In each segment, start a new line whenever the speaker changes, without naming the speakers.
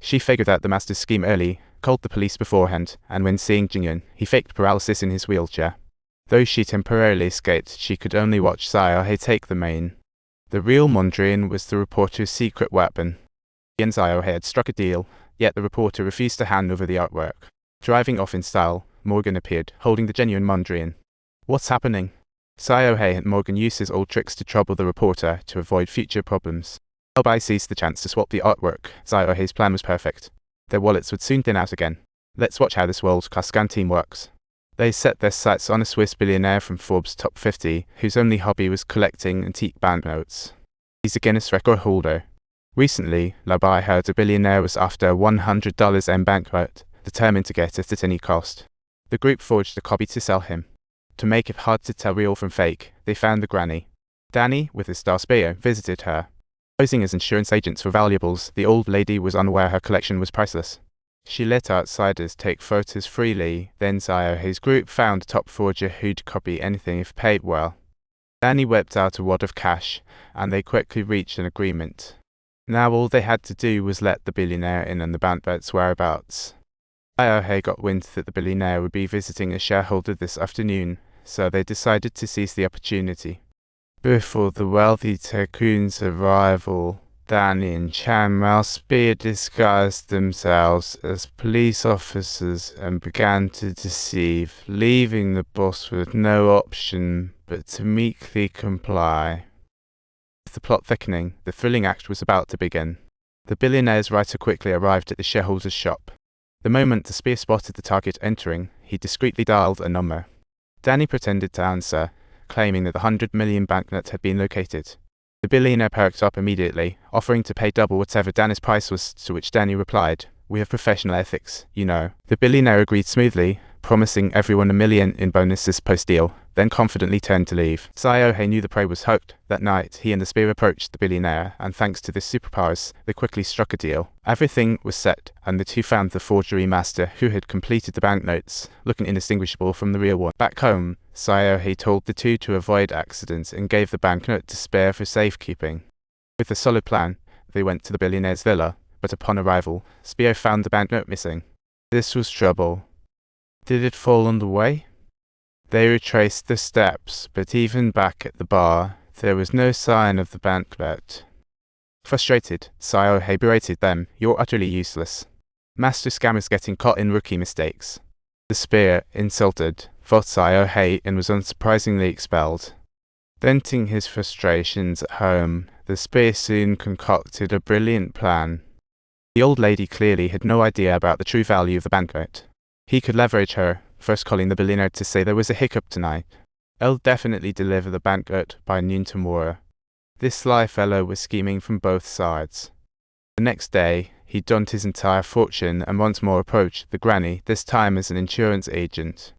She figured out the master's scheme early, called the police beforehand, and when seeing Jingyun, he faked paralysis in his wheelchair. Though she temporarily escaped, she could only watch Xiaohei take the main. The real Mondrian was the reporter's secret weapon. He and Xiaohei had struck a deal, yet the reporter refused to hand over the artwork. Driving off in style, Morgan appeared, holding the genuine Mondrian. What's happening? Xiaohei and Morgan used his old tricks to trouble the reporter to avoid future problems. Xiaobai seized the chance to swap the artwork. Xiaohei's plan was perfect. Their wallets would soon thin out again. Let's watch how this world-class scam team works. They set their sights on a Swiss billionaire from Forbes' top 50, whose only hobby was collecting antique banknotes. He's a Guinness record holder. Recently, Labai heard a billionaire was after a $100 M banknote, determined to get it at any cost. The group forged a copy to sell him. To make it hard to tell real from fake, they found the granny. Danny, with his star spear, visited her. Posing as insurance agents for valuables, the old lady was unaware her collection was priceless. She let outsiders take photos freely, then Xiaohei's group found a top forger who'd copy anything if paid well. Danny whipped out a wad of cash, and they quickly reached an agreement. Now all they had to do was let the billionaire in on the banknote's whereabouts. Xiaohei got wind that the billionaire would be visiting a shareholder this afternoon, so they decided to seize the opportunity. Before the wealthy tycoon's arrival, Danny and Chan Malspia disguised themselves as police officers and began to deceive, leaving the boss with no option but to meekly comply. With the plot thickening, the thrilling act was about to begin. The billionaire's writer quickly arrived at the shareholder's shop. The moment the spear spotted the target entering, he discreetly dialed a number. Danny pretended to answer, claiming that the 100 million banknote had been located. The billionaire perked up immediately, offering to pay double whatever Danny's price was, to which Danny replied, "We have professional ethics, you know." The billionaire agreed smoothly, promising everyone $1 million in bonuses post-deal, then confidently turned to leave. Xiaohei knew the prey was hooked. That night, he and the spear approached the billionaire, and thanks to their superpowers, they quickly struck a deal. Everything was set, and the two found the forgery master who had completed the banknotes, looking indistinguishable from the real one. Back home, Xiaohei told the two to avoid accidents and gave the banknote to Spear for safekeeping. With a solid plan, they went to the billionaire's villa, but upon arrival, Spear found the banknote missing. This was trouble. Did it fall on the way? They retraced the steps, but even back at the bar, there was no sign of the banknote. Frustrated, Xiaohei berated them. "You're utterly useless. Master scammers getting caught in rookie mistakes." The spear, insulted, fought Xiaohei and was unsurprisingly expelled. Venting his frustrations at home, the spear soon concocted a brilliant plan. The old lady clearly had no idea about the true value of the banknote. He could leverage her, first calling the billionaire to say there was a hiccup tonight. "I'll definitely deliver the banknote by noon tomorrow." This sly fellow was scheming from both sides. The next day, he donned his entire fortune and once more approached the granny, this time as an insurance agent.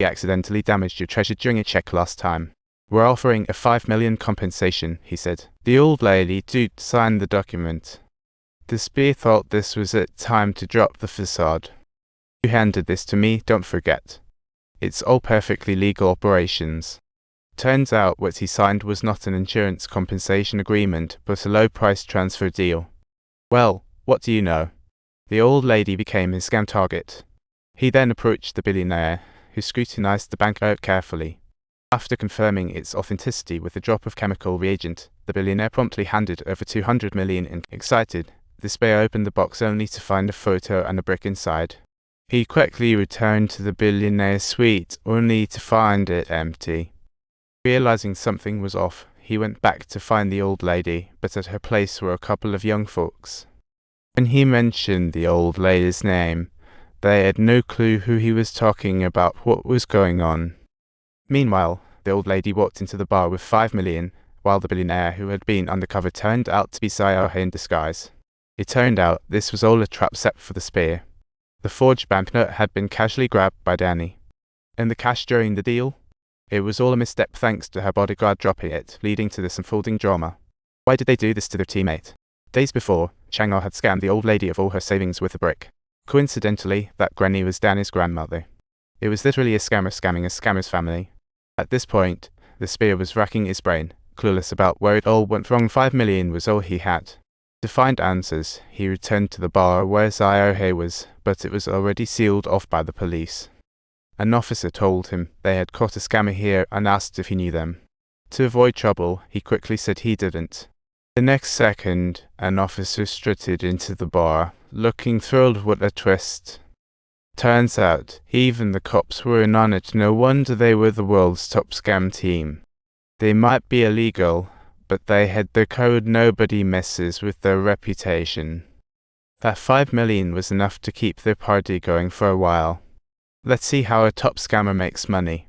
"We accidentally damaged your treasure during a check last time. We're offering a 5 million compensation," he said. The old lady duped signed the document. The spear thought this was it time to drop the facade. "You handed this to me, don't forget. It's all perfectly legal operations." Turns out what he signed was not an insurance compensation agreement, but a low-price transfer deal. Well, what do you know? The old lady became his scam target. He then approached the billionaire, who scrutinized the banknote carefully. After confirming its authenticity with a drop of chemical reagent, the billionaire promptly handed over 200 million in. Excited, the spear opened the box only to find a photo and a brick inside. He quickly returned to the billionaire's suite, only to find it empty. Realizing something was off, he went back to find the old lady, but at her place were a couple of young folks. When he mentioned the old lady's name, they had no clue who he was talking about, what was going on. Meanwhile, the old lady walked into the bar with 5 million, while the billionaire who had been undercover turned out to be Xiaohei in disguise. It turned out this was all a trap set for the spear. The forged banknote had been casually grabbed by Danny. And the cash during the deal? It was all a misstep thanks to her bodyguard dropping it, leading to this unfolding drama. Why did they do this to their teammate? Days before, Chang'er had scammed the old lady of all her savings with a brick. Coincidentally, that granny was Danny's grandmother. It was literally a scammer scamming a scammer's family. At this point, the spear was racking his brain, clueless about where it all went wrong. 5 million was all he had. To find answers, he returned to the bar where Ziohei was, but it was already sealed off by the police. An officer told him they had caught a scammer here and asked if he knew them. To avoid trouble, he quickly said he didn't. The next second, an officer strutted into the bar, looking thrilled with a twist. Turns out, even the cops were in on it. No wonder they were the world's top scam team. They might be illegal, but they had the code. Nobody messes with their reputation. That 5 million was enough to keep their party going for a while. Let's see how a top scammer makes money.